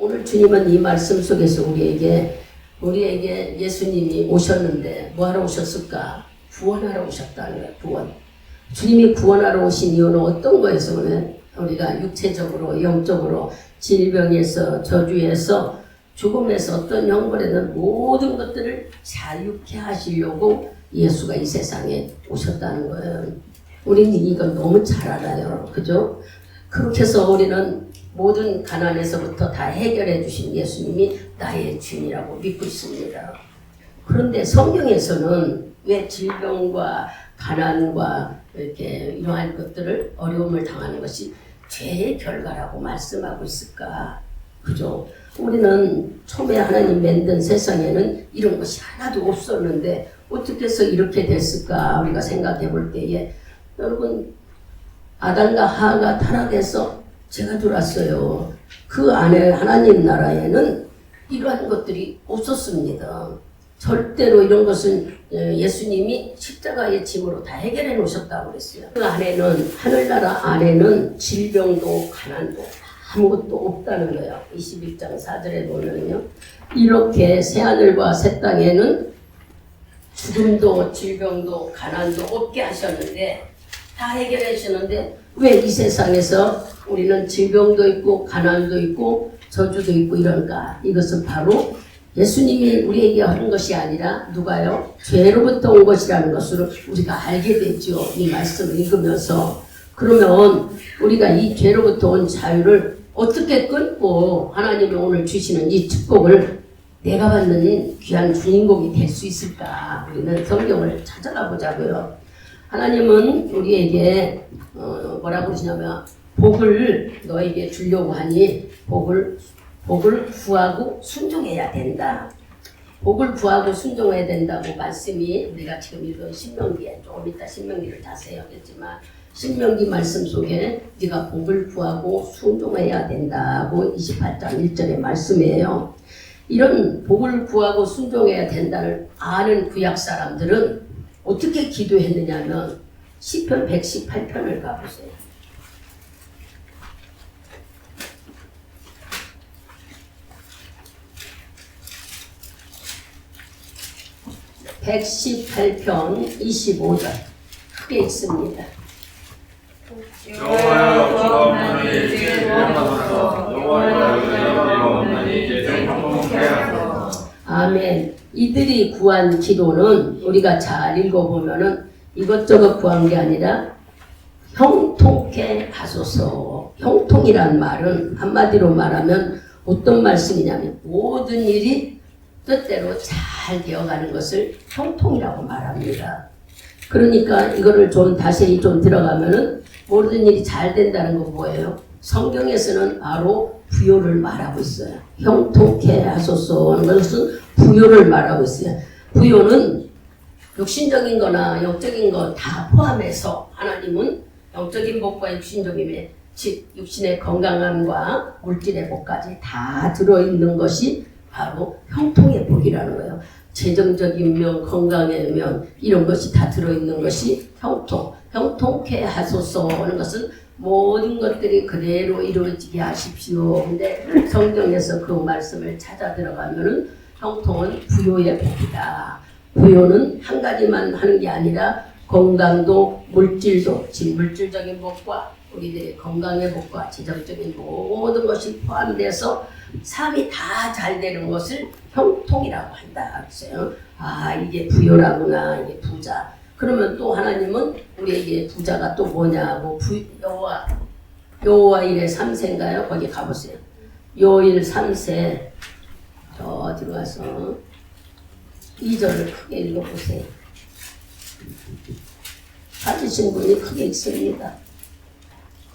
오늘 주님은 이 말씀 속에서 우리에게 예수님이 오셨는데 뭐하러 오셨을까? 구원하러 오셨다는 거예요. 구원. 주님이 구원하러 오신 이유는 어떤 거에서 우리가 육체적으로 영적으로 질병에서 저주에서 죽음에서 어떤 형벌에는 모든 것들을 자유케 하시려고 예수가 이 세상에 오셨다는 거예요. 우리는 이건 너무 잘 알아요. 그죠? 그렇게 해서 우리는 모든 가난에서부터 다 해결해 주신 예수님이 나의 주인이라고 믿고 있습니다. 그런데 성경에서는 왜 질병과 가난과 이렇게 이러한 것들을 어려움을 당하는 것이 죄의 결과라고 말씀하고 있을까? 그죠? 우리는 처음에 하나님 만든 세상에는 이런 것이 하나도 없었는데 어떻게 해서 이렇게 됐을까? 우리가 생각해 볼 때에 여러분 아담과 하와가 타락해서 죄가 들어왔어요. 그 안에 하나님 나라에는 이러한 것들이 없었습니다. 절대로 이런 것은 예수님이 십자가의 짐으로 다 해결해 놓으셨다고 그랬어요. 그 안에는 하늘나라 안에는 질병도 가난도 아무것도 없다는 거예요. 21장 4절에 보면요. 이렇게 새하늘과 새 땅에는 죽음도 질병도 가난도 없게 하셨는데 다 해결해 주셨는데 왜 이 세상에서 우리는 질병도 있고 가난도 있고 저주도 있고 이런가? 이것은 바로 예수님이 우리에게 하는 것이 아니라 누가요? 죄로부터 온 것이라는 것을 우리가 알게 되죠. 이 말씀을 읽으면서. 그러면 우리가 이 죄로부터 온 자유를 어떻게 끊고 하나님이 오늘 주시는 이 축복을 내가 받는 귀한 주인공이 될 수 있을까? 우리는 성경을 찾아가 보자고요. 하나님은 우리에게 뭐라고 그러시냐면 복을 너에게 주려고 하니 복을 구하고 순종해야 된다. 복을 구하고 순종해야 된다고 말씀이 우리가 지금 읽은 신명기에 조금 이따 신명기를 자세히 하겠지만 신명기 말씀 속에 네가 복을 구하고 순종해야 된다고 28장 1절의 말씀이에요. 이런 복을 구하고 순종해야 된다를 아는 구약 사람들은 어떻게 기도했느냐면 시편 118편을 가보세요. 118편 25절 크게 읽습니다. 여호와여 주가 없나니 이제 구원하소서. 여호와여 주가 없나니 이제 형통케 하소서. 아멘. 이들이 구한 기도는 우리가 잘 읽어보면은 이것저것 구한 게 아니라 형통케 하소서. 형통이란 말은 한마디로 말하면 어떤 말씀이냐면 모든 일이 뜻대로 잘 되어가는 것을 형통이라고 말합니다. 그러니까 이거를 좀 자세히 좀 들어가면은 모든 일이 잘 된다는 건 뭐예요? 성경에서는 바로 부요를 말하고 있어요. 형통케 하소서 하는 것은 부요를 말하고 있어요. 부요는 육신적인 거나 영적인 거 다 포함해서 하나님은 영적인 복과 육신적인 즉 육신의 건강함과 물질의 복까지 다 들어있는 것이 바로 형통의 복이라는 거예요. 재정적인 면, 건강의 면 이런 것이 다 들어있는 것이 형통. 형통케 하소서 하는 것은 모든 것들이 그대로 이루어지게 하십시오. 근데 성경에서 그 말씀을 찾아 들어가면은 형통은 부요의 복이다. 부요는 한 가지만 하는 게 아니라 건강도 물질도 즉 물질적인 복과 우리들의 건강의 복과 재정적인 모든 것이 포함돼서 삶이 다 잘 되는 것을 형통이라고 한다. 그랬어요. 아 이게 부요라구나. 이게 부자. 그러면 또 하나님은 우리에게 부자가 또 뭐냐고 여호와 일의 3세인가요? 거기 가보세요. 요일 3세 저 들어가서 2절을 크게 읽어보세요. 찾으신 분이 크게 읽습니다.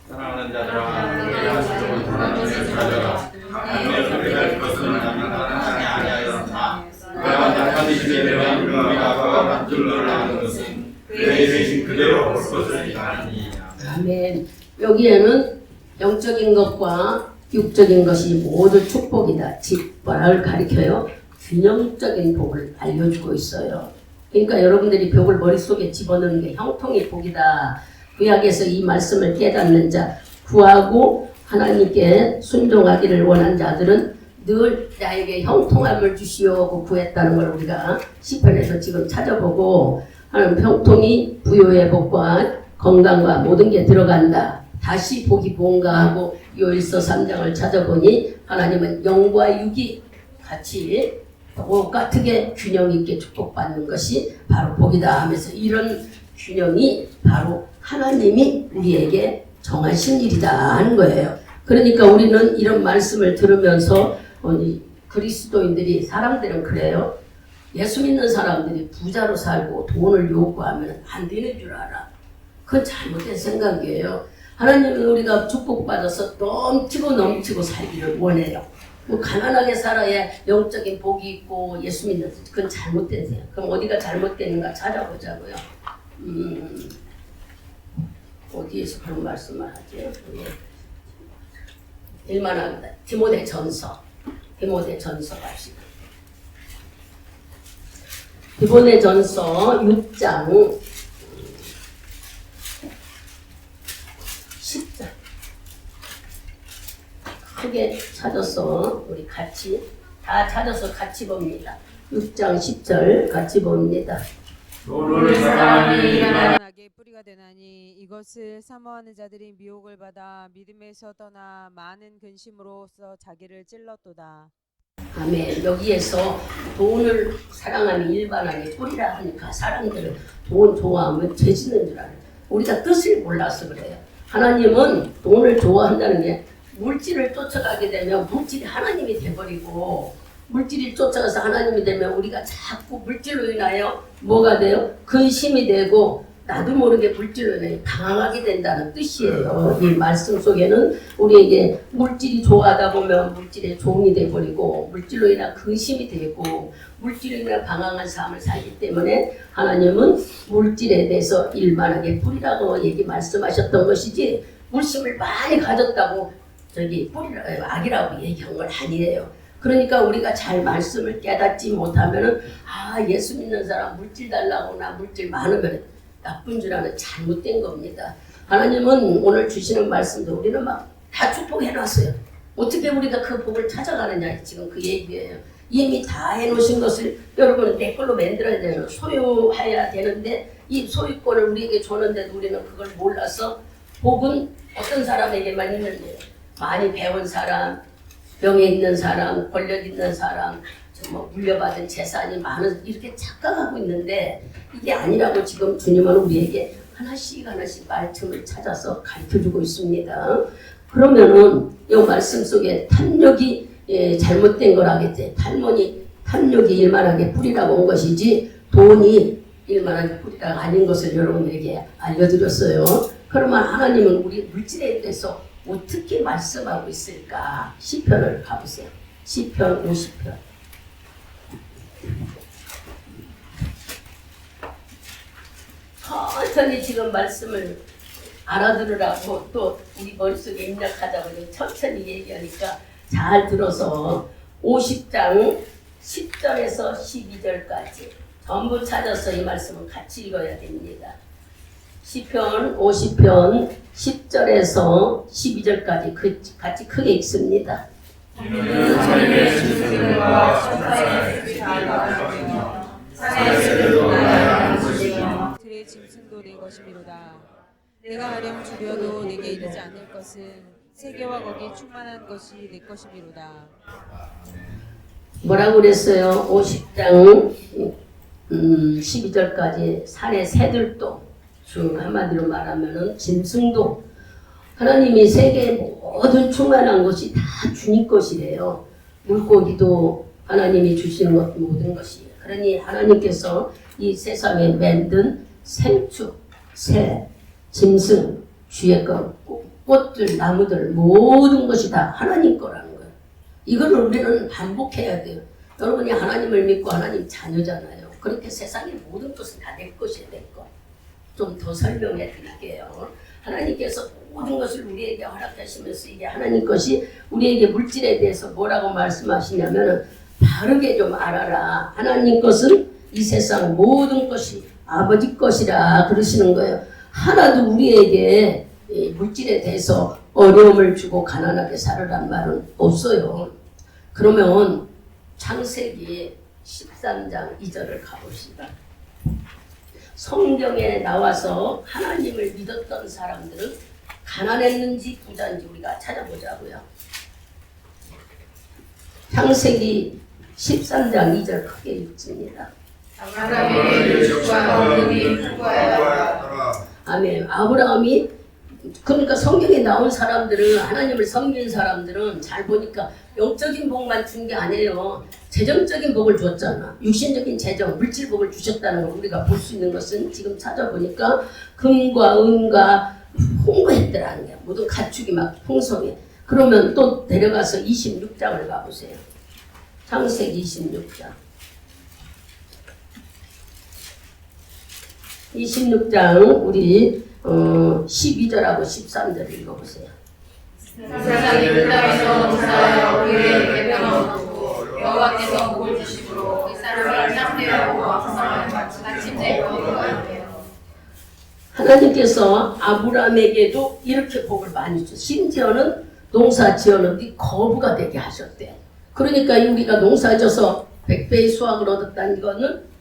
사랑하는 자들아 너희 양식을 하나님을 찾아라. 하나님의 소리를 것은 나는 나타나지 아니하였으나 그가 나타내시게 되면 우리가 그와 같은 줄을 아는 것은 그의 계신 그대로 볼 것을 아니니라. 아멘. 여기에는 영적인 것과 육적인 것이 모두 축복이다. 즉 뭐를 가리켜요? 균형적인 복을 알려주고 있어요. 그러니까 여러분들이 벽을 머릿속에 집어넣는 게 형통의 복이다. 구약에서 이 말씀을 깨닫는 자 구하고 하나님께 순종하기를 원한 자들은 늘 나에게 형통함을 주시오고 구했다는 걸 우리가 시편에서 지금 찾아보고 하나님 형통이 부요의 복과 건강과 모든 게 들어간다. 다시 복이 뭔가 하고 요일서 3장을 찾아보니 하나님은 영과 육이 같이 똑같게 균형 있게 축복받는 것이 바로 복이다 하면서 이런 균형이 바로 하나님이 우리에게 정하신 일이다 하는 거예요. 그러니까 우리는 이런 말씀을 들으면서 그리스도인들이 사람들은 그래요. 예수 믿는 사람들이 부자로 살고 돈을 요구하면 안 되는 줄 알아. 그건 잘못된 생각이에요. 하나님은 우리가 축복받아서 넘치고 살기를 원해요. 뭐 가난하게 살아야 영적인 복이 있고 예수 믿는 그건 잘못된 생각. 그럼 어디가 잘못되는가 찾아보자고요. 어디에서 그런 말씀을 하죠? 일만합니다. 디모데 전서 갑시다. 디모데 전서 6장 10절 크게 찾아서 우리 같이 다 찾아서 같이 봅니다. 6장 10절 같이 봅니다. 너를 사랑하니 악의 뿌리가 되나니 이것을 사모하는 자들이 미혹을 받아 믿음에서 떠나 많은 근심으로써 자기를 찔렀도다. 아멘. 여기에서 돈을 사랑하는 일반하게 뿌리라 하니까 사람들은 돈 좋아하면 죄 짓는 줄 알아요. 우리가 뜻을 몰라서 그래요. 하나님은 돈을 좋아한다는 게 물질을 쫓아가게 되면 물질이 하나님이 돼버리고 물질이 쫓아가서 하나님이 되면 우리가 자꾸 물질로 인하여 뭐가 돼요? 근심이 되고 나도 모르게 물질로 인해 당황하게 된다는 뜻이에요. 이 말씀 속에는 우리에게 물질이 좋아하다 보면 물질의 종이 돼버리고 물질로 인해 근심이 되고 물질로 인해 방황한 삶을 살기 때문에 하나님은 물질에 대해서 일만하게 뿌리라고 말씀하셨던 것이지 물심을 많이 가졌다고 악이라고 얘기한 건 아니에요. 그러니까 우리가 잘 말씀을 깨닫지 못하면은 예수 믿는 사람 물질 달라고나 물질 많으면 나쁜 줄 아는 잘못된 겁니다. 하나님은 오늘 주시는 말씀도 우리는 막 다 축복해놨어요. 어떻게 우리가 그 복을 찾아가느냐 지금 그 얘기예요. 이미 다 해놓으신 것을 여러분은 내 걸로 만들어야 되는 소유해야 되는데 이 소유권을 우리에게 줬는데도 우리는 그걸 몰라서 복은 어떤 사람에게만 있는데 많이 배운 사람, 명예 있는 사람, 권력 있는 사람, 물려받은 재산이 많은 이렇게 착각하고 있는데 이게 아니라고 지금 주님은 우리에게 하나씩 말씀을 찾아서 가르쳐주고 있습니다. 그러면은 이 말씀 속에 탐욕이 잘못된 거라겠지. 탐욕이 일만하게 뿌리라고 온 것이지 돈이 일만하게 뿌리라가 아닌 것을 여러분에게 알려드렸어요. 그러면 하나님은 우리 물질에 대해서 어떻게 말씀하고 있을까? 시편을 가보세요. 시편 50편. 천천히 지금 말씀을 알아들으라고 또 우리 머릿속에 입력하자고 천천히 얘기하니까 잘 들어서 50장 10절에서 12절까지 전부 찾아서 이 말씀을 같이 읽어야 됩니다. 시편 50편 10절에서 12절까지 같이 크게 읽습니다. 이는 자기의 짐승과 천사의 자유가 사내들도 나의 것이며 들의 짐승도 내 것이미로다. 내가 하렴 주려도 내게 이르지 않을 것은 세계와 거기 충만한 것이 내 것이미로다. 뭐라고 그랬어요? 50장 12절까지 산의 새들도 중 한마디로 말하면은 짐승도 하나님이 세계의 모든 충만한 것이 다 주님 것이래요. 물고기도 하나님이 주시는 것 모든 것이. 그러니 하나님께서 이 세상에 만든 생축, 새, 짐승, 주의 것, 꽃들, 나무들 모든 것이 다 하나님 거라는 거예요. 이걸 우리는 반복해야 돼요. 여러분이 하나님을 믿고 하나님 자녀잖아요. 그렇게 세상의 모든 것은 다 내 것이야, 내 것. 좀 더 설명해 드릴게요. 하나님께서 모든 것을 우리에게 허락하시면서 이게 하나님 것이 우리에게 물질에 대해서 뭐라고 말씀하시냐면 바르게 좀 알아라. 하나님 것은 이 세상 모든 것이 아버지 것이라 그러시는 거예요. 하나도 우리에게 물질에 대해서 어려움을 주고 가난하게 살으란 말은 없어요. 그러면 창세기 13장 2절을 가봅시다. 성경에 나와서 하나님을 믿었던 사람들은 가난했는지 부자인지 우리가 찾아보자고요. 창세기 13장 2절 크게 읽습니다. 아멘. 아브라함이 그러니까 성경에 나온 사람들은 하나님을 섬긴 사람들은 잘 보니까 영적인 복만 준 게 아니에요. 재정적인 복을 줬잖아. 육신적인 재정, 물질 복을 주셨다는 걸 우리가 볼 수 있는 것은 지금 찾아보니까 금과 은과 풍부했더라는 게 모든 가축이 막 풍성해. 그러면 또 내려가서 26장을 가보세요. 창세기 26장. 26장 우리 12절하고 13절 읽어보세요. 세상이 그 땅에서 무사하여 우리에게 평안하고 여호와께서 복을 주심으로 그 사람이 창대하고 왕성한 마침내 거두어가요. 하나님께서 아브라함에게도 이렇게 복을 많이 줬어요. 심지어는 농사 지었는데 거부가 되게 하셨대. 그러니까 우리가 농사 져서 100배의 수확을 얻었다는 거는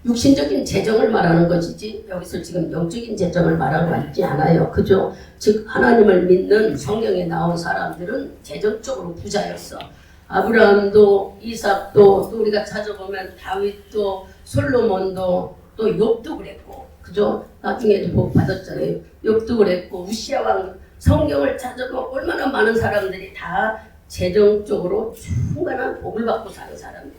육신적인 재정을 말하는 것이지 여기서 지금 영적인 재정을 말하는 거 있지 않아요. 그죠? 즉 하나님을 믿는 성경에 나온 사람들은 재정적으로 부자였어. 아브라함도 이삭도 또 우리가 찾아보면 다윗도 솔로몬도 또 욥도 그랬고 그죠? 나중에도 복 받았잖아요. 욥도 그랬고 우시아 왕 성경을 찾아보면 얼마나 많은 사람들이 다 재정적으로 충분한 복을 받고 사는 사람들.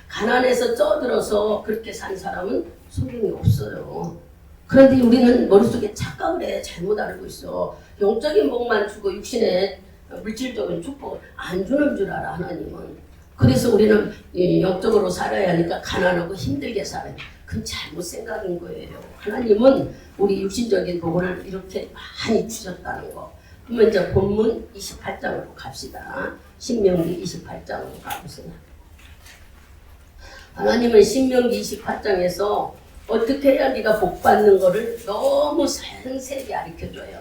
가난해서 쪄들어서 그렇게 산 사람은 소용이 없어요. 그런데 우리는 머릿속에 착각을 해. 잘못 알고 있어. 영적인 복만 주고 육신의 물질적인 축복을 안 주는 줄 알아 하나님은. 그래서 우리는 영적으로 살아야 하니까 가난하고 힘들게 살아요. 그건 잘못 생각인 거예요. 하나님은 우리 육신적인 복을 이렇게 많이 주셨다는 거. 그러면 이제 본문 28장으로 갑시다. 신명기 28장으로 가보세요. 하나님은 신명기 28장에서 어떻게 해야 네가 복 받는 거를 너무 상세하게 가르쳐줘요.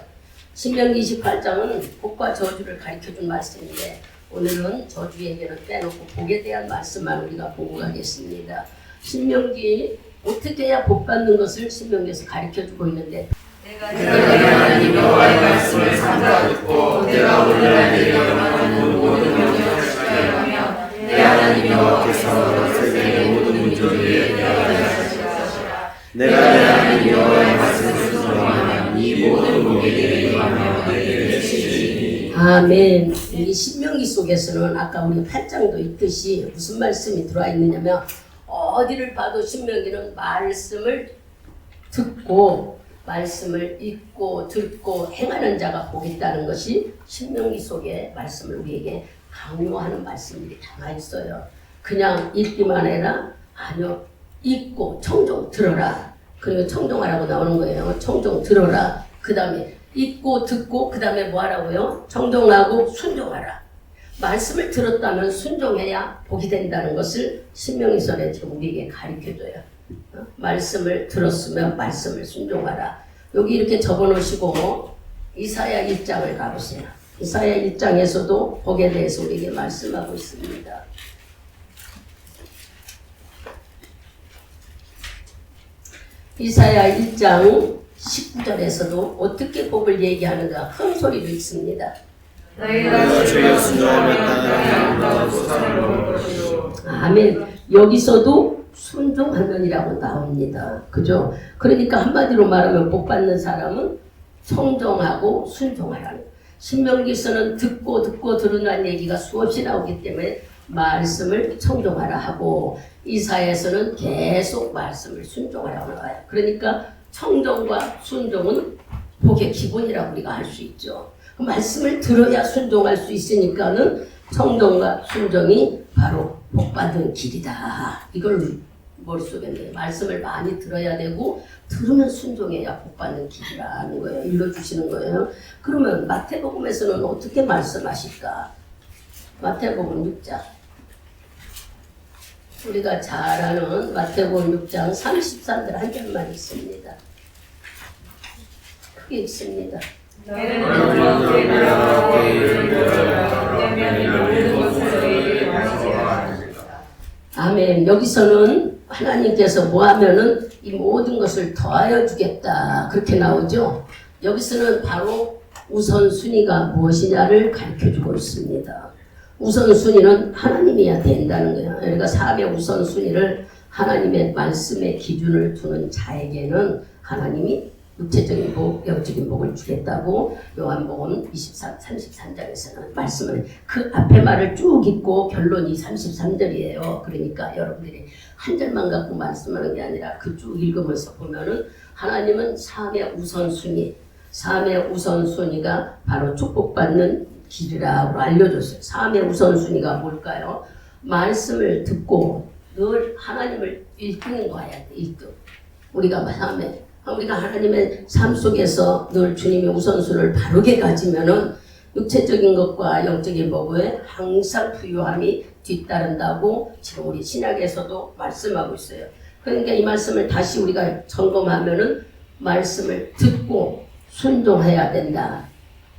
신명기 28장은 복과 저주를 가르쳐준 말씀인데 오늘은 저주 얘기는 빼놓고 복에 대한 말씀만 우리가 보고 가겠습니다. 신명기 어떻게 해야 복 받는 것을 신명기에서 가르쳐주고 있는데 내가 하나님 여호와의 말씀을 삼가 듣고 내가 오늘날 내게 명하는 모든 명령을 지켜야 하면 내 하나님 여호와께서 너를 세계 모든 민족 위에 대하여 하시리라. 내가 내 하나님 여호와의 말씀을 순종하면 이 모든 복에게 임하며 너희에게 주시리니. 아멘. 이 신명기 속에서는 아까 우리 8장도 있듯이 무슨 말씀이 들어와 있느냐면 어디를 봐도 신명기는 말씀을 듣고 말씀을 읽고 듣고 행하는 자가 복이 있다는 것이 신명기 속에 말씀을 우리에게 강요하는 말씀들이 담아 있어요. 그냥 읽기만 해라? 아니요. 읽고 청종 들어라. 그리고 청종하라고 나오는 거예요. 청종 들어라. 그 다음에 읽고 듣고 그 다음에 뭐 하라고요? 청종하고 순종하라. 말씀을 들었다면 순종해야 복이 된다는 것을 신명기서에 지금 우리에게 가르쳐줘요. 말씀을 들었으면 말씀을 순종하라. 여기 이렇게 적어놓으시고 이사야 1장을 가보세요. 이사야 1장에서도 복에 대해서 우리에게 말씀하고 있습니다. 이사야 1장 19절에서도 어떻게 복을 얘기하는가 큰 소리로 읽습니다. 너희가 주의 순종하며 땅에 아름다운 소산을 먹을 것이요. 아멘. 여기서도 순종하면이라고 나옵니다. 그죠? 그러니까 한마디로 말하면 복 받는 사람은 청정하고 순종하라는. 신명기서는 듣고 들으라는 얘기가 수없이 나오기 때문에 말씀을 청종하라 하고 이사야에서는 계속 말씀을 순종하라고 나와요. 그러니까 청정과 순종은 복의 기본이라고 우리가 할 수 있죠. 그 말씀을 들어야 순종할 수 있으니까는 청정과 순종이 바로 복받은 길이다. 이걸 머릿속에 넣어요. 말씀을 많이 들어야 되고 들으면 순종해야 복받는 길이라는 거예요. 일러주시는 거예요. 그러면 마태복음에서는 어떻게 말씀하실까? 마태복음 6장. 우리가 잘 아는 마태복음 6장 33절 한 절만 있습니다. 크게 있습니다. 너희는 그렇게 나라와 너희를 보여라. 왜냐하면 이 모든 것을 너희에게 말하리라. 아멘. 여기서는 하나님께서 뭐 하면은 이 모든 것을 더하여 주겠다. 그렇게 나오죠. 여기서는 바로 우선순위가 무엇이냐를 가르쳐 주고 있습니다. 우선순위는 하나님이어야 된다는 거예요. 그러니까 삶의 우선순위를 하나님의 말씀의 기준을 두는 자에게는 하나님이 육체적인 복, 영적인 복을 주겠다고 요한복음 33장에서는 말씀을 그 앞에 말을 쭉 읽고 결론이 33절이에요. 그러니까 여러분들이 한 절만 갖고 말씀하는 게 아니라 그 쭉 읽으면서 보면은 하나님은 삶의 우선순위가 바로 축복받는 길이라고 알려줬어요. 삶의 우선순위가 뭘까요? 말씀을 듣고 늘 하나님을 읽는 거야. 우리가 하나님의 삶 속에서 늘 주님의 우선순위를 바르게 가지면은 육체적인 것과 영적인 복에 항상 부유함이 뒤따른다고 지금 우리 신약에서도 말씀하고 있어요. 그러니까 이 말씀을 다시 우리가 점검하면은 말씀을 듣고 순종해야 된다.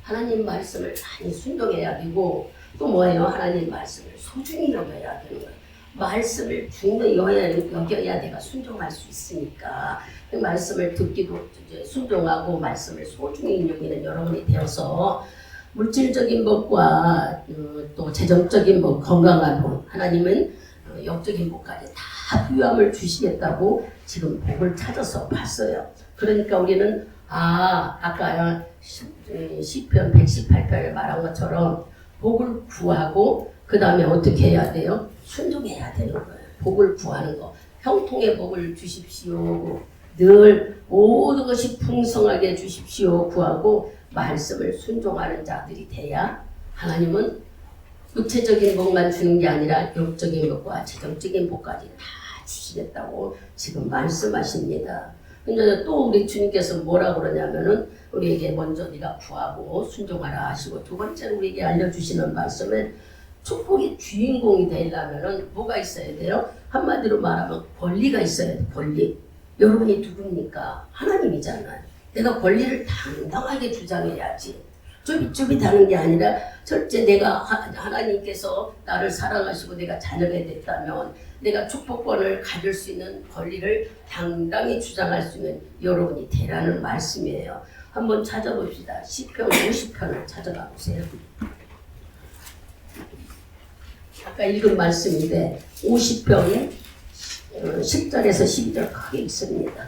하나님 말씀을 많이 순종해야 되고 또 뭐예요? 하나님 말씀을 소중히 여겨야 되는 거예요. 말씀을 중요히 여겨야 내가 순종할 수 있으니까 그 말씀을 듣기도 이제 순종하고 말씀을 소중히 여기는 여러분이 되어서 물질적인 복과 또 재정적인 복, 건강한 복, 하나님은 영적인 복까지 다 부유함을 주시겠다고 지금 복을 찾아서 봤어요. 그러니까 우리는 아까 시편 118편에 말한 것처럼 복을 구하고 그 다음에 어떻게 해야 돼요? 순종해야 되는 거예요. 복을 구하는 거. 형통의 복을 주십시오. 늘 모든 것이 풍성하게 주십시오. 구하고 말씀을 순종하는 자들이 돼야 하나님은 육체적인 복만 주는 게 아니라 영적인 복과 재정적인 복까지 다 주시겠다고 지금 말씀하십니다. 근데 또 우리 주님께서 뭐라 그러냐면은 우리에게 먼저 네가 구하고 순종하라 하시고 두 번째로 우리에게 알려주시는 말씀은 축복의 주인공이 되려면은 뭐가 있어야 돼요? 한마디로 말하면 권리가 있어야 돼. 권리. 여러분이 누굽니까? 하나님이잖아요. 내가 권리를 당당하게 주장해야지. 쭈빗쭈빗하는 게 아니라 첫째 내가 하나님께서 나를 사랑하시고 내가 자녀가 됐다면 내가 축복권을 가질 수 있는 권리를 당당히 주장할 수 있는 여러분이 되라는 말씀이에요. 한번 찾아봅시다. 시편 50편을 찾아가 보세요. 아까 읽은 말씀인데 50편 10절에서 12절 크게 있습니다.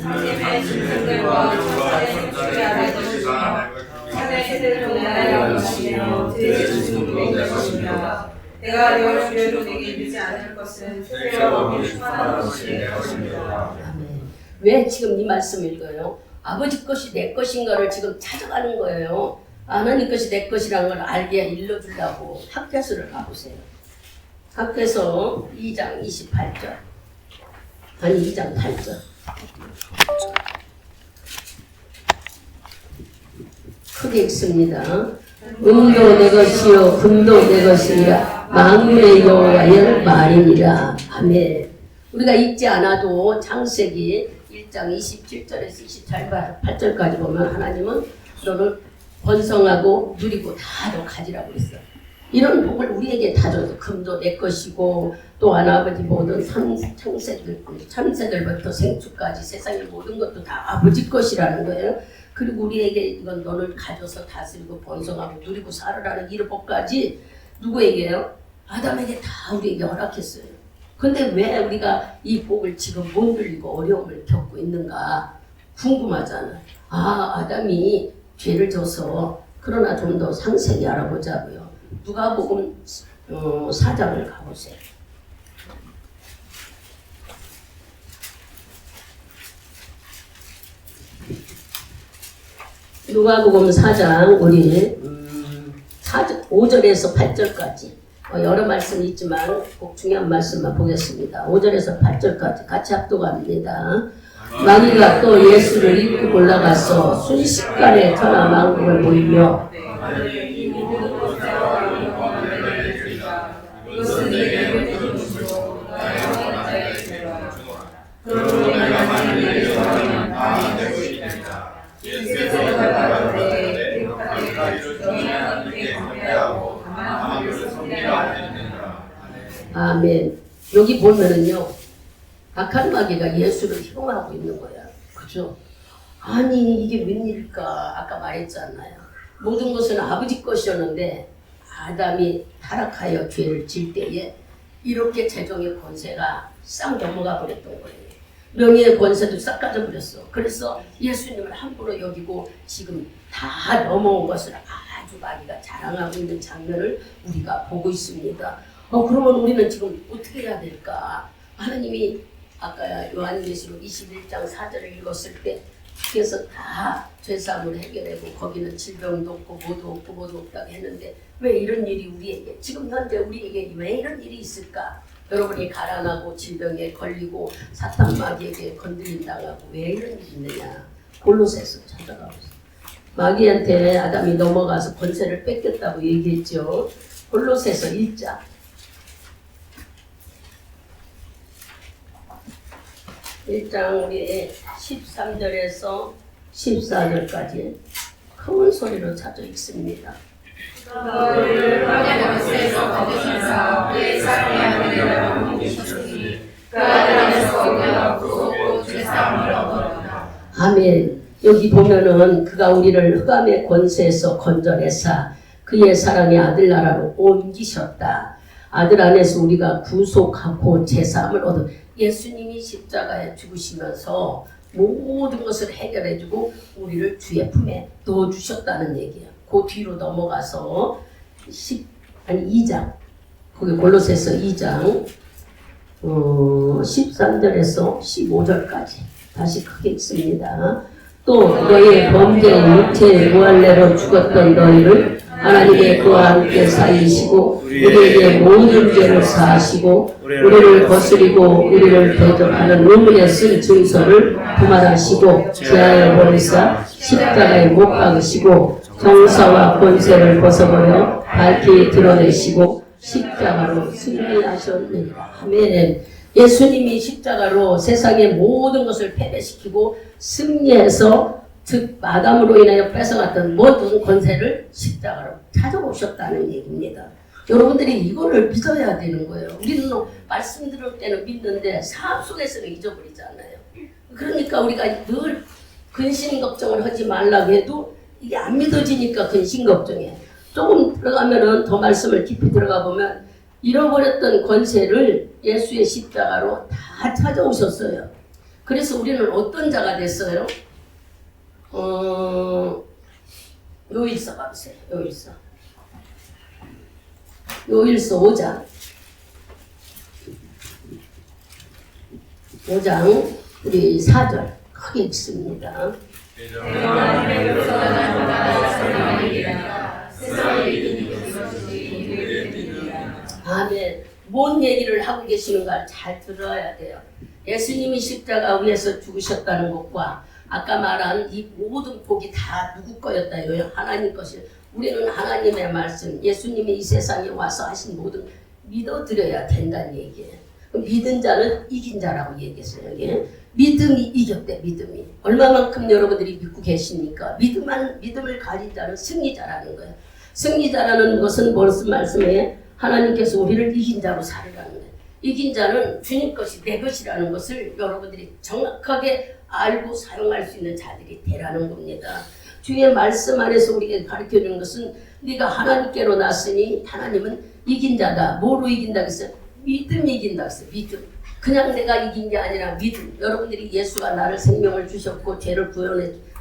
하나님의 신들과 천사의 주의 아래 것이며 하늘의 새를 나라에 것이며 들의 주도 될 것이며 내가 여 주의로 내게 이르지 않을 것은 세세와 충만한 것이 내 것입니다. 왜 지금 이 말씀 읽어요? 아버지 것이 내 것인가를 지금 찾아가는 거예요. 하나님 것이 내 것이라는 걸 알게 일러주려고 학개서를 가보세요. 학개서 2장 28절 아니 2장 8절 크게 읽습니다. 은도 내 것이요 금도 내 것이니라 만물의 여호와의 말이니라. 아멘. 우리가 읽지 않아도 창세기 1장 27절에서 28절까지 보면 하나님은 너를 번성하고 누리고 다 너 가지라고 했어. 이런 복을 우리에게 다 줘서 금도 내 것이고 또 아버지 모든 참새들부터 생축까지 세상의 모든 것도 다 아버지 것이라는 거예요. 그리고 우리에게 이건 너를 가져서 다스리고 번성하고 누리고 살으라는 이 복까지 누구에게요? 아담에게 다 우리에게 허락했어요. 근데 왜 우리가 이 복을 지금 못 누리고 어려움을 겪고 있는가 궁금하잖아. 아담이 죄를 져서 그러나 좀 더 상세히 알아보자고요. 누가복음 4장을 가보세요. 누가복음 4장 우리 5절에서 8절까지 여러 말씀이 있지만 꼭 중요한 말씀만 보겠습니다. 5절에서 8절까지 같이 합독합니다. 마귀가 또 예수를 입고 올라가서 순식간에 천하 만국을 보이며 이것은 내게 모든 것으로 나의 원한 자의 죄라. 그러므로 내가 만일 내게 전하면 다 선대하고 다만 그를 섬기려 하느니라. 아멘. 여기 보면은요, 악한 마귀가 예수를 흉하고 있는 거야. 그죠? 아니, 이게 웬일일까? 아까 말했잖아요. 모든 것은 아버지 것이었는데, 아담이 타락하여 죄를 질 때에 이렇게 재정의 권세가 싹 넘어가 버렸던 거예요. 명예의 권세도 싹 가져버렸어. 그래서 예수님을 함부로 여기고 지금 다 넘어온 것을 아주 마귀가 자랑하고 있는 장면을 우리가 보고 있습니다. 그러면 우리는 지금 어떻게 해야 될까? 하나님이 아까 요한계시록 21장 4절을 읽었을 때 주께서 다 죄사함을 해결하고 거기는 질병도 없고 뭐도 없다고 했는데 왜 이런 일이 우리에게 지금 현재 우리에게 왜 이런 일이 있을까? 여러분이 가난하고 질병에 걸리고 사탄 마귀에게 건드림당하고 왜 이런 일이 있느냐? 골로새서 찾아가고 있어요. 마귀한테 아담이 넘어가서 권세를 뺏겼다고 얘기했죠. 골로새서 1장 1장 우리 13절에서 14절까지 큰 소리로 찾아 읽습니다. 너희를 흑암의 권세에서 거두시사 그의 사랑의 아들이라고 믿으셨으니 그 아들 안에서 우리가 구속고 죄사함을 얻었다. 아멘. 여기 보면은 그가 우리를 흑암의 권세에서 건져내사 그의 사랑의 아들 나라로 옮기셨다. 아들 안에서 우리가 구속하고 죄사함을 얻어 예수님이 십자가에 죽으시면서 모든 것을 해결해주고 우리를 주의 품에 넣어주셨다는 얘기야. 그 뒤로 넘어가서 2장 거기 골로새서 2장 13절에서 15절까지 다시 크게 읽습니다. 또 너희의 범죄의 육체의 무할례로 죽었던 너희를 하나님의 그와 함께 살리시고 우리에게 모든 죄를 사하시고 우리를 거스리고 우리를 대적하는 의문에 쓴 증서를 부말하시고 제하여 버리사 십자가에 못 박으시고 정사와 권세를 벗어버려 밝히 드러내시고 십자가로 승리하셨느니라. 아멘. 예수님이 십자가로 세상의 모든 것을 패배시키고 승리해서 즉 아담으로 인하여 뺏어갔던 모든 권세를 십자가로 찾아오셨다는 얘기입니다. 여러분들이 이거를 믿어야 되는 거예요. 우리는 말씀 들을 때는 믿는데 삶 속에서는 잊어버리잖아요. 그러니까 우리가 늘 근심 걱정을 하지 말라고 해도 이게 안 믿어지니까 근심 걱정해. 조금 들어가면은 더 말씀을 깊이 들어가 보면 잃어버렸던 권세를 예수의 십자가로 다 찾아오셨어요. 그래서 우리는 어떤 자가 됐어요? 요일서 봐보세요. 요일서 5장 5장 우리 4절 크게 읽습니다. 아멘. 뭔 얘기를 하고 계시는가 잘 들어야 돼요. 예수님이 십자가 위에서 죽으셨다는 것과 아까 말한 이 모든 복이 다 누구 거였다요? 하나님 것이. 우리는 하나님의 말씀, 예수님이 이 세상에 와서 하신 모든 믿어드려야 된다는 얘기예요. 믿은 자는 이긴 자라고 얘기했어요. 여기. 믿음이 이겼대. 믿음이. 얼마만큼 여러분들이 믿고 계십니까? 믿음을 가진 자는 승리자라는 거예요. 승리자라는 것은 무슨 말씀이에요? 하나님께서 우리를 이긴 자로 살으라는 거예요. 이긴 자는 주님 것이 내 것이라는 것을 여러분들이 정확하게 알고 사용할 수 있는 자들이 되라는 겁니다. 주의 말씀 안에서 우리에게 가르쳐주는 것은 네가 하나님께로 났으니 하나님은 이긴 자다. 뭐로 이긴다 그랬어요? 믿음이 이긴다 그랬어요. 믿음. 그냥 내가 이긴 게 아니라 믿음. 여러분들이 예수가 나를 생명을 주셨고 죄를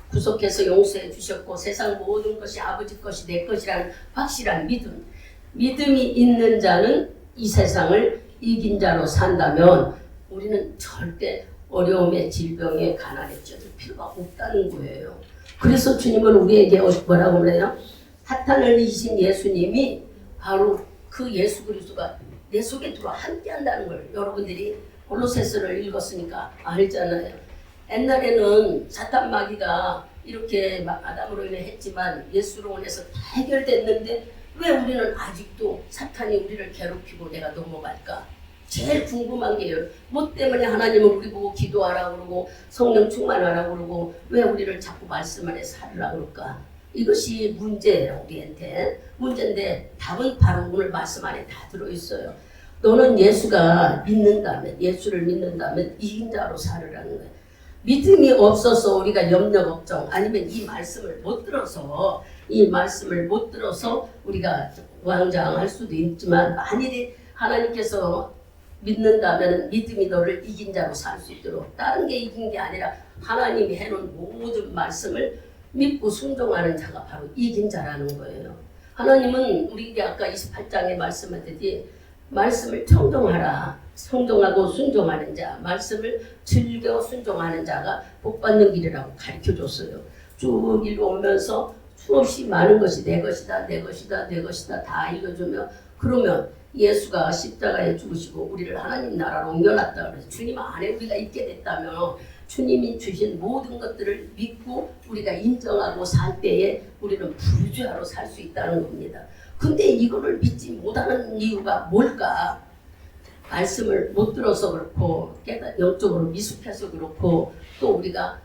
구속해서 용서해 주셨고 세상 모든 것이 아버지 것이 내 것이라는 확실한 믿음. 믿음이 있는 자는 이 세상을 이긴 자로 산다면 우리는 절대 어려움에 질병에 가난에 쪄들 필요가 없다는 거예요. 그래서 주님은 우리에게 뭐라고 그래요? 사탄을 이기신 예수님이 바로 그 예수 그리스도가 내 속에 들어와 함께 한다는 걸 여러분들이 골로새서를 읽었으니까 알잖아요. 옛날에는 사탄 마귀가 이렇게 아담으로 인해 했지만 예수로 인해서 다 해결됐는데 왜 우리는 아직도 사탄이 우리를 괴롭히고 내가 넘어갈까? 제일 궁금한 게요. 뭐 때문에 하나님은 우리 보고 기도하라고 그러고 성령 충만하라고 그러고 왜 우리를 자꾸 말씀 안에 살으라고 그럴까? 이것이 문제예요. 우리한테 문제인데 답은 바로 오늘 말씀 안에 다 들어있어요. 너는 예수가 믿는다면, 예수를 믿는다면 이긴 자로 살으라는 거예요. 믿음이 없어서 우리가 염려 걱정 아니면 이 말씀을 못 들어서 우리가 왕장할 수도 있지만, 만일에 하나님께서 믿는다면 믿음이 너를 이긴 자로 살 수 있도록, 다른 게 이긴 게 아니라 하나님이 해놓은 모든 말씀을 믿고 순종하는 자가 바로 이긴 자라는 거예요. 하나님은 우리에게 아까 28장에 말씀하듯이 말씀을 청종하라. 청종하고 순종하는 자, 말씀을 즐겨 순종하는 자가 복받는 길이라고 가르쳐줬어요. 쭉 읽어오면서 수없이 많은 것이 내 것이다, 내 것이다, 내 것이다 다 읽어주면, 그러면 예수가 십자가에 죽으시고 우리를 하나님 나라로 옮겨놨다 그래서 주님 안에 우리가 있게 됐다면 주님이 주신 모든 것들을 믿고 우리가 인정하고 살 때에 우리는 부유자로 살 수 있다는 겁니다. 근데 이거를 믿지 못하는 이유가 뭘까? 말씀을 못 들어서 그렇고, 영적으로 미숙해서 그렇고, 또 우리가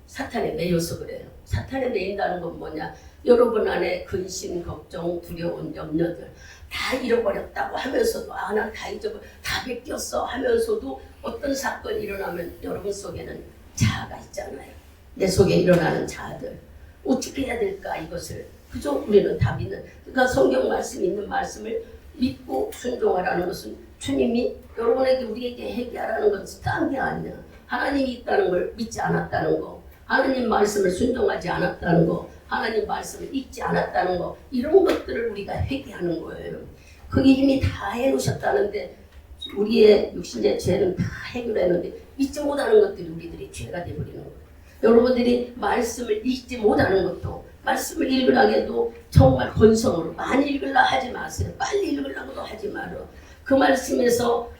사탄에 매여서 그래요. 사탄에 매인다는 건 뭐냐? 여러분 안에 근심, 걱정, 두려운 염려들 다 잃어버렸다고 하면서도, 난 다 잊어버려, 다 뺏겼어 하면서도 어떤 사건이 일어나면 여러분 속에는 자아가 있잖아요. 내 속에 일어나는 자아들. 어떻게 해야 될까 이것을. 그저 우리는 다 믿는, 그러니까 성경 말씀 있는 말씀을 믿고 순종하라는 것은 주님이 여러분에게 우리에게 얘기하라는 것은 딴 게 아니야. 하나님이 있다는 걸 믿지 않았다는 거, 하나님 말씀을 순종하지 않았다는 거, 하나님 말씀을 읽지 않았다는 거, 이런 것들을 우리가 회개하는 거예요. 그게 이미 다 해놓으셨다는데 우리의 육신의 죄는 다 해결했는데 믿지 못하는 것들이 우리들이 죄가 되어버리는 거예요. 여러분들이 말씀을 읽지 못하는 것도, 말씀을 읽으라고 정말 건성으로 많이 읽으려 하지 마세요. 빨리 읽으려고도 하지 말어. 그 말씀에서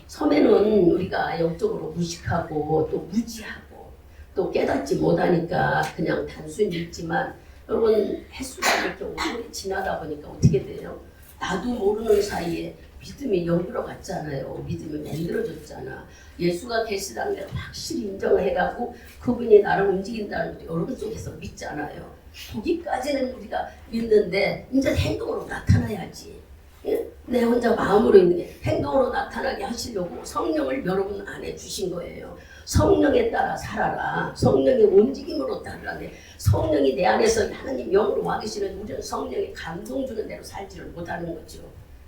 처음에는 우리가 영적으로 무식하고 또 무지하고 또 깨닫지 못하니까 그냥 단순히 읽지만, 여러분 횟수가 이렇게 오래 지나다 보니까 어떻게 돼요? 나도 모르는 사이에 믿음이 영으로 갔잖아요. 믿음이 만들어졌잖아. 예수가 계시다는 걸 확실히 인정해가고 그분이 나를 움직인다는 걸 여러분 속에서 믿잖아요. 거기까지는 우리가 믿는데 이제 행동으로 나타나야지. 예? 내 혼자 마음으로 있는 게 행동으로 나타나게 하시려고 성령을 여러분 안에 주신 거예요. 성령에 따라 살아라. 성령의 움직임으로 따르라. 성령이 내 안에서 하나님 영으로 와 계시는 우리는 성령이 감동 주는 대로 살지를 못하는 거죠.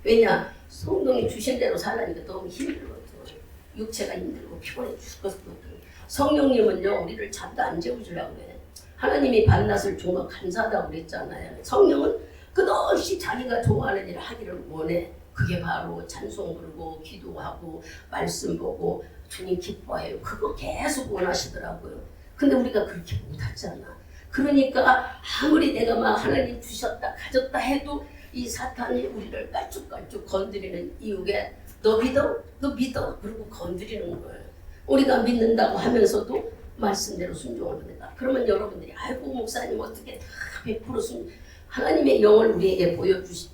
왜냐? 성령이 주신 대로 살라니까 너무 힘들거든. 육체가 힘들고 피곤해 죽었거든. 성령님은요 우리를 잠도 안 재워주려고 그래. 하나님이 밤낮을 주면 감사하다고 그랬잖아요. 성령은 끝없이 자기가 좋아하는 일을 하기를 원해. 그게 바로 찬송 부르고 기도하고 말씀 보고 주님 기뻐해요. 그거 계속 원하시더라고요. 근데 우리가 그렇게 못하잖아. 그러니까 아무리 내가 막 하나님 주셨다 가졌다 해도 이 사탄이 우리를 깔쭉깔쭉 건드리는 이유에 너 믿어? 너 믿어? 그리고 건드리는 거예요. 우리가 믿는다고 하면서도 말씀대로 순종을 합니다. 그러면 여러분들이 아이고 목사님 어떻게 다 100% 하나님의 영을 우리에게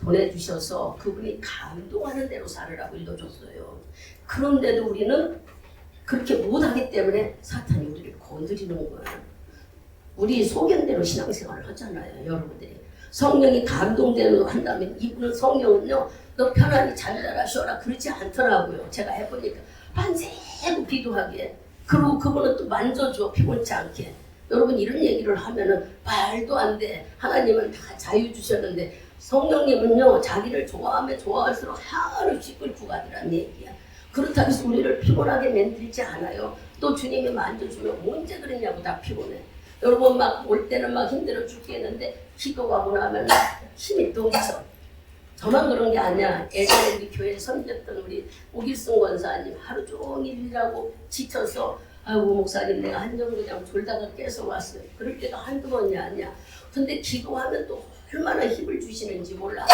보내주셔서 그분이 감동하는 대로 살으라고 일러줬어요. 그런데도 우리는 그렇게 못하기 때문에 사탄이 우리를 건드리는 거예요. 우리 소견대로 신앙생활을 하잖아요. 여러분들이 성령이 감동대로 한다면 이분은 성령은요 너 편안히 잠자라 쉬어라 그러지 않더라고요. 제가 해보니까 밤새고 기도하게, 그리고 그분은 또 만져줘 피곤치 않게. 여러분 이런 얘기를 하면은 말도 안 돼. 하나님은 다 자유 주셨는데 성령님은요 자기를 좋아하면 좋아할수록 한없이 끌고 가더란 얘기야. 그렇다고 해서 우리를 피곤하게 만들지 않아요. 또 주님이 만져주면 언제 그러냐고 다 피곤해. 여러분 막 올 때는 막 힘들어 죽겠는데 기도하고 나면 힘이 넘쳐. 저만 그런 게 아니야. 예전에 우리 교회에 섬겼던 우리 오길승 권사님 하루 종일 일하고 지쳐서 아이고 목사님 내가 한정 그냥 졸다가 깨서 왔어요. 그럴 때가 한두 번이 아니야. 근데 기도하면 또 얼마나 힘을 주시는지 몰라.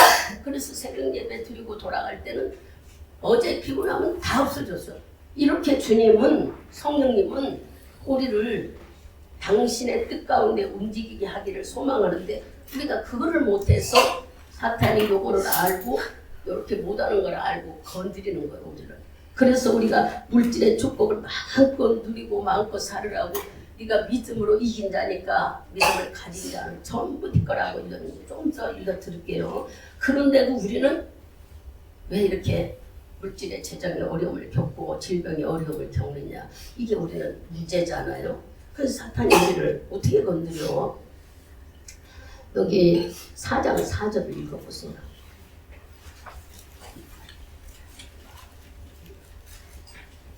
그래서 새벽 예배 드리고 돌아갈 때는 어제 피곤하면 다 없어졌어. 이렇게 주님은, 성령님은 우리를 당신의 뜻 가운데 움직이게 하기를 소망하는데 우리가 그거를 못해서 사탄이 요거를 알고 이렇게 못하는 걸 알고 건드리는 거예요 우리를. 그래서 우리가 물질의 축복을 마음껏 누리고 마음껏 살으라고 네가 믿음으로 이긴 자니까 믿음을 가진 자는 전부 네 거라고 좀 더 읽어 드릴게요. 그런데도 우리는 왜 이렇게 물질의 재정의 어려움을 겪고 질병의 어려움을 겪느냐. 이게 우리는 문제잖아요. 그래서 사탄이 우리를 어떻게 건드려. 여기 4장 4절을 읽어보세요.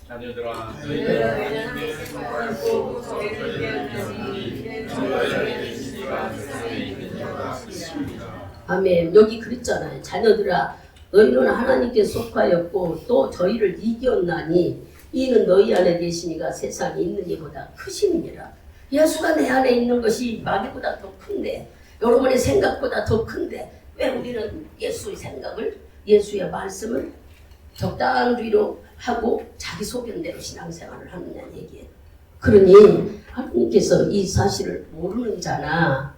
자녀들아 너희는 고 저희를 위한 것이 너희에게 계시니가 세상에 있는 자가 있습니다. 아멘. 여기 그랬잖아요. 자녀들아 너희는 하나님께 속하였고 또 저희를 이겼나니 이는 너희 안에 계시니가 세상에 있는 이보다 크심이니라. 예수가 내 안에 있는 것이 마귀보다 더 큰데 여러분의 생각보다 더 큰데 왜 우리는 예수의 생각을 예수의 말씀을 적당히로 하고 자기 소견대로 신앙생활을 하느냐는 얘기예요. 그러니 하나님께서 이 사실을 모르는 자나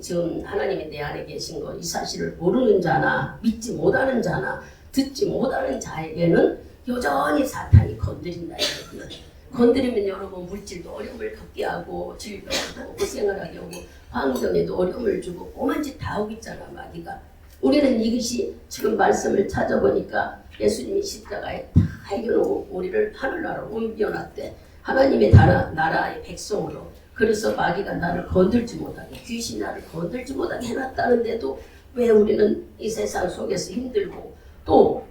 지금 하나님이 내 안에 계신 거 이 사실을 모르는 자나 믿지 못하는 자나 듣지 못하는 자에게는 여전히 사탄이 건드린다 이거예요. 건드리면 여러분 물질도 어려움을 갖게 하고 질병도 고생을 하게 하고 환경에도 어려움을 주고 오만 짓 다 하고 있잖아 마귀가. 우리는 이것이 지금 말씀을 찾아보니까 예수님이 십자가에 다 해결하고 우리를 하늘나라로 옮겨놨대. 하나님의 나라의 백성으로. 그래서 마귀가 나를 건들지 못하게 귀신이 나를 건들지 못하게 해놨다는데도 왜 우리는 이 세상 속에서 힘들고 또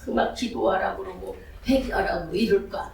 막 기도하라고 그러고 회개하라고 이럴까.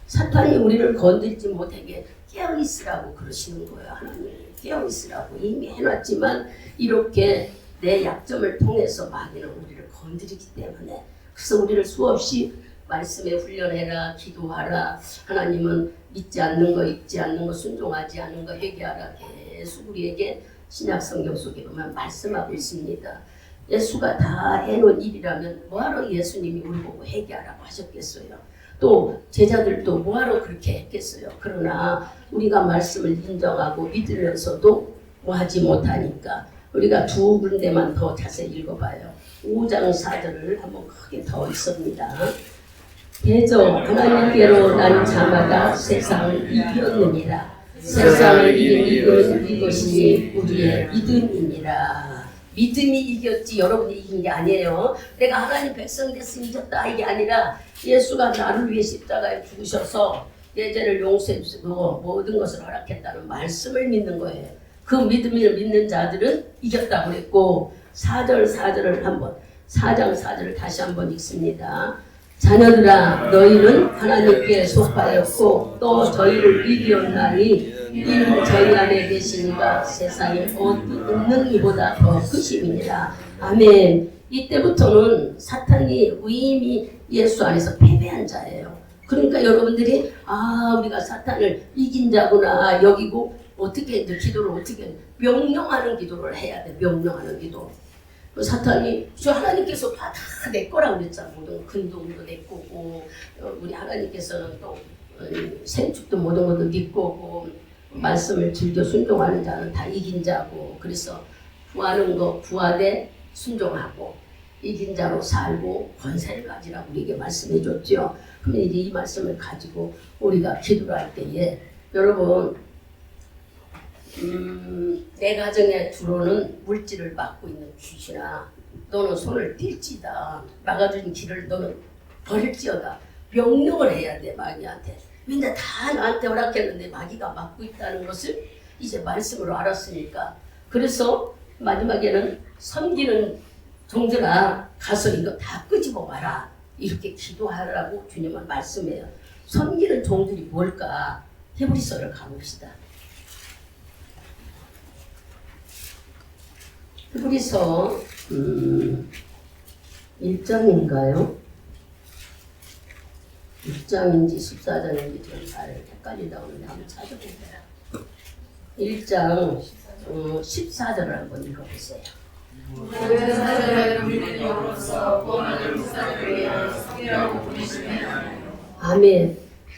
사탄이 우리를 건들지 못하게 깨어있으라고 그러시는 거예요. 하나님이 깨어있으라고 이미 해놨지만 이렇게 내 약점을 통해서 마귀는 우리를 건드리기 때문에 그래서 우리를 수없이 말씀에 훈련해라 기도하라 하나님은 믿지 않는 거 읽지 않는 거 순종하지 않는 거 회개하라 계속 우리에게 신약 성경 속에 보면 말씀하고 있습니다. 예수가 다 해놓은 일이라면 뭐하러 예수님이 우리 보고 회개하라고 하셨겠어요. 또 제자들도 뭐하러 그렇게 했겠어요. 그러나 우리가 말씀을 인정하고 믿으면서도 뭐하지 못하니까 우리가 두 군데만 더 자세히 읽어봐요. 5장 4절을 한번 크게 더 읽습니다. 대저 하나님께로 난 자마다 세상을 이겼느니라. 세상을 이긴 이것은 이것이니 우리의 믿음이니라. 믿음이 이겼지 여러분이 이긴 게 아니에요. 내가 하나님 백성 됐으니 이겼다 이게 아니라 예수가 나를 위해 십자가에 죽으셔서 내 죄를 용서해 주시고 모든 것을 허락했다는 말씀을 믿는 거예요. 그 믿음을 믿는 자들은 이겼다고 그랬고 4절을 한번 4장 4절을 다시 한번 읽습니다. 자녀들아 너희는 하나님께 속하였고 또 저희를 이겼나니 이는 저희 안에 계시니가 세상에 없는 이보다 더 크심이니라. 아멘. 이때부터는 사탄이 의미 예수 안에서 패배한 자예요. 그러니까 여러분들이 우리가 사탄을 이긴 자구나 여기고 어떻게 기도를 어떻게 명령하는 기도를 해야 돼. 명령하는 기도. 사탄이 하나님께서 다 내 거라고 그랬잖아. 모든 근동도 내 거고 우리 하나님께서는 또 생축도 모든 것도 네 거고 말씀을 즐겨 순종하는 자는 다 이긴 자고 그래서 구하는 거 구하되 순종하고 이긴 자로 살고 권세를 가지라고 우리에게 말씀해 줬죠. 그러면 이제 이 말씀을 가지고 우리가 기도를 할 때에 여러분 내 가정에 들어오는 물질을 막고 있는 귀신아 너는 손을 뗄지다. 막아준 길을 너는 버릴지어다. 명령을 해야 돼 마귀한테. 근데 다 나한테 허락했는데 마귀가 막고 있다는 것을 이제 말씀으로 알았으니까 그래서 마지막에는 섬기는 종들아 가서 이거 다 끄집어 봐라. 이렇게 기도하라고 주님은 말씀해요. 섬기는 종들이 뭘까? 히브리서를 가봅시다. 히브리서 1장인가요? 6장인지 14장인지 좀 잘 헷갈리다 오는데 한번 찾아보세요. 1장 14절을 한번 읽어보세요. 모든 사자를 믿음으로써 구원을 목사를 위하여 섬기라고 부르시며 아멘.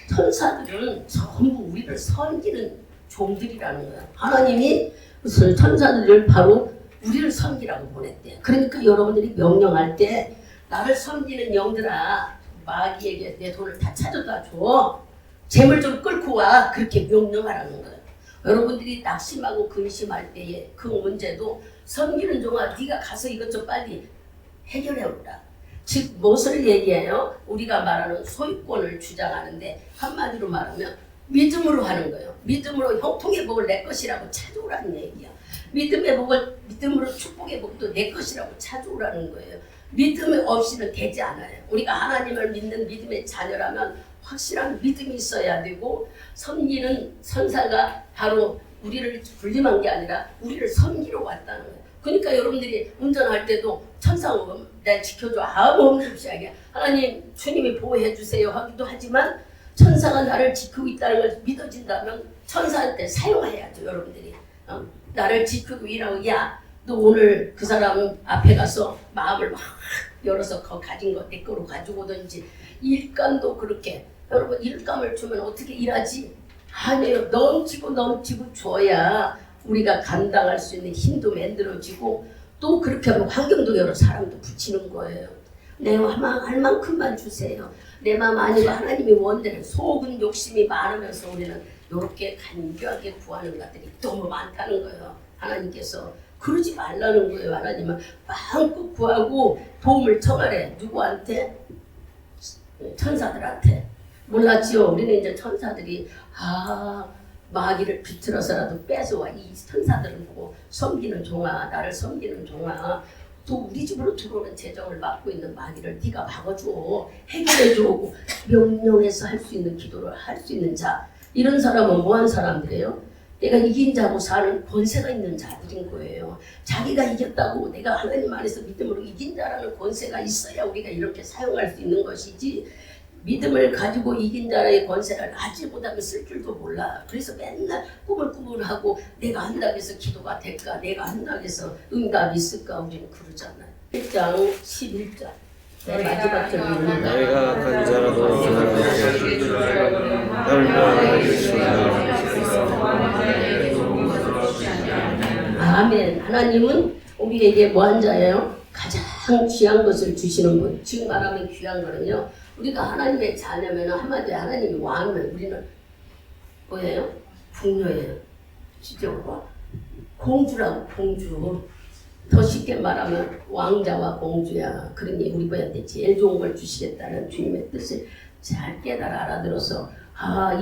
천사들은 전부 우리를 섬기는 종들이라는 거야. 하나님이 그 천사들을 바로 우리를 섬기라고 보냈대. 그러니까 여러분들이 명령할 때 나를 섬기는 영들아 마귀에게 내 돈을 다 찾아다 줘. 재물 좀 끌고 와. 그렇게 명령하라는 거예요. 여러분들이 낙심하고 근심할 때에 그 문제도 섬기는 종아 네가 가서 이것 좀 빨리 해결해 오라. 즉 무엇을 얘기해요? 우리가 말하는 소유권을 주장하는데 한마디로 말하면 믿음으로 하는 거예요. 믿음으로 형통의 복을 내 것이라고 찾아오라는 얘기야. 믿음의 복을 믿음으로 축복의 복도 내 것이라고 찾아오라는 거예요. 믿음 없이는 되지 않아요. 우리가 하나님을 믿는 믿음의 자녀라면 확실한 믿음이 있어야 되고 섬기는 선사가 바로 우리를 군림한 게 아니라 우리를 섬기러 왔다는 거예요. 그러니까 여러분들이 운전할 때도 천사가 날 지켜줘 아무 없는 것이 아니야. 하나님 주님이 보호해 주세요 하기도 하지만 천사가 나를 지키고 있다는 걸 믿어진다면 천사한테 사용해야죠. 여러분들이 나를 지키고 일하고 야 너 오늘 그 사람 앞에 가서 마음을 막 열어서 가진 거 내 거로 가지고 오든지 일감도 그렇게 여러분 일감을 주면 어떻게 일하지? 아니에요. 넘치고 줘야 우리가 감당할 수 있는 힘도 만들어지고 또 그렇게 하면 환경도 여러 사람도 붙이는 거예요. 내 할 만큼만 주세요. 내 마음 아니고 하나님이 원대로 속은 욕심이 많으면서 우리는 이렇게 간교하게 구하는 것들이 너무 많다는 거예요. 하나님께서 그러지 말라는 거예요. 하나님은 마음껏 구하고 도움을 청하래. 누구한테? 천사들한테. 몰랐지요. 우리는 이제 천사들이 마귀를 비틀어서라도 뺏어와. 이 천사들은 보고 섬기는 종아 나를 섬기는 종아 또 우리 집으로 들어오는 재정을 막고 있는 마귀를 네가 막아줘. 해결해줘. 명령해서 할 수 있는 기도를 할 수 있는 자. 이런 사람은 뭐한 사람들이에요? 내가 이긴 자고 사는 권세가 있는 자들인 거예요. 자기가 이겼다고 내가 하나님 안에서 믿음으로 이긴 자라는 권세가 있어야 우리가 이렇게 사용할 수 있는 것이지 믿음을 가지고 이긴 자의 권세를 하지 못하면 쓸 줄도 몰라. 그래서 맨날 꾸물꾸물하고 내가 한다고 해서 기도가 될까? 내가 한다고 해서 응답이 있을까? 우리는 그러잖아요. 1장 11절 내 마지막 절입니다. 내가 악한 자라도 하나님의 아멘. 하나님은 우리에게 뭐한 자예요? 가장 귀한 것을 주시는 분. 지금 말하면 귀한 거는요. 우리가 하나님의 자녀면 한마디로 하나님이 왕이면 우리는 뭐예요? 궁녀예요. 지저고 공주라고 공주. 더 쉽게 말하면 왕자와 공주야. 그러니 우리한테 제일 좋은 걸 주시겠다는 주님의 뜻을 잘 깨달아 알아들어서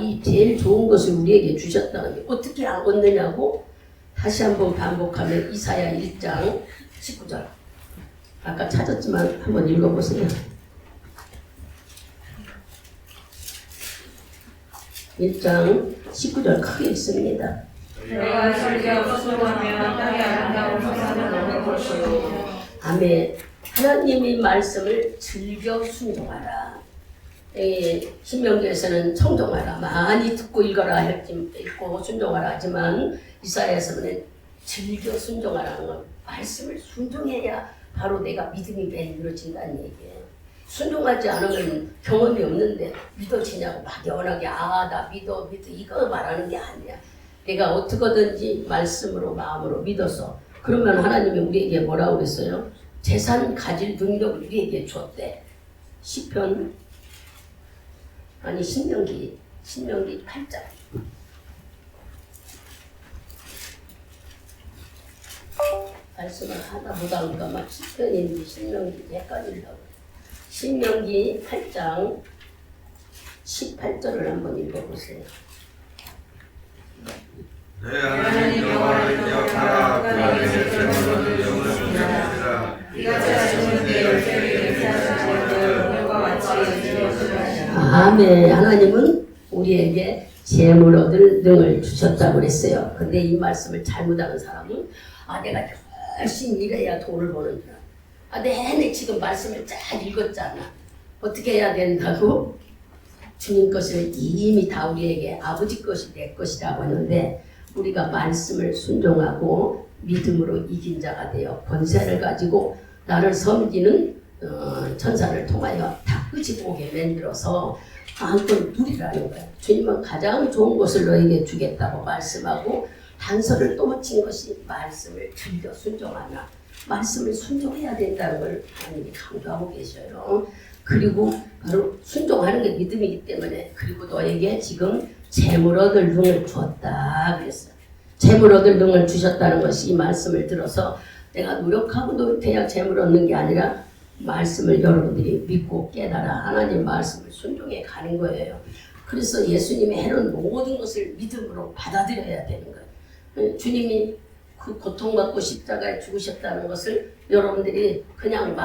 이 제일 좋은 것을 우리에게 주셨다는 게 어떻게 얻느냐고 다시 한번 반복하면 이사야 1장 19절 아까 찾았지만 한번 읽어보세요. 1장 19절 크게 읽습니다. 내가 절대없이 순종하며 땅의 아름다운 성산을 넘을 것이요. 아멘. 하나님의 말씀을 즐겨 순종하라. 신명기에서는 청종하라. 많이 듣고 읽어라 읽고 순종하라 하지만 이사야에서는 즐겨 순종하라는 건 말씀을 순종해야 바로 내가 믿음이 만들어진다는 얘기예요. 순종하지 않으면 경험이 없는데 믿어지냐고 막연하게 나 믿어 이거 말하는 게 아니야. 내가 어떻게든지 말씀으로 마음으로 믿어서 그러면 하나님이 우리에게 뭐라고 그랬어요? 재산 가질 능력을 우리에게 줬대. 신명기 8장 말씀을 하다 보다 보니까 막 시편인지 신명기 헷갈리려고. 신명기 8장 18절을 한번 읽어보세요. 내 하나님 여호와를 기억하라. 그가 세세로는 영원을 주시리라. 이같이 하시는 내 열쇠를 인사하시는 오늘과 같이 이루어지리라. 아멘. 하나님은 우리에게 재물 얻을 능을 주셨다고 그랬어요. 근데 이 말씀을 잘못하는 사람은 내가 열심히 일해야 돈을 버는구나. 내내 지금 말씀을 잘 읽었잖아. 어떻게 해야 된다고? 주님 것을 이미 다 우리에게 아버지 것이 내 것이라고 하는데 우리가 말씀을 순종하고 믿음으로 이긴 자가 되어 권세를 가지고 나를 섬기는 천사를 통하여 다 끄집어 오게 만들어서 마음껏 누리라는 거야. 주님은 가장 좋은 것을 너에게 주겠다고 말씀하고 단서를 또 붙인 것이 말씀을 즐겨 순종하나. 말씀을 순종해야 된다는 걸 하나님이 강조하고 계셔요. 그리고 바로 순종하는 게 믿음이기 때문에 그리고 너에게 지금 재물 얻을 능을 주었다 그랬어요. 재물 얻을 능을 주셨다는 것이 이 말씀을 들어서 내가 노력하고 노력해야 재물 얻는 게 아니라 말씀을 여러분들이 믿고 깨달아 하나님 말씀을 순종해 가는 거예요. 그래서 예수님이 해놓은 모든 것을 믿음으로 받아들여야 되는 거예요. 주님이 그 고통받고 십자가에 죽으셨다는 것을 여러분들이 그냥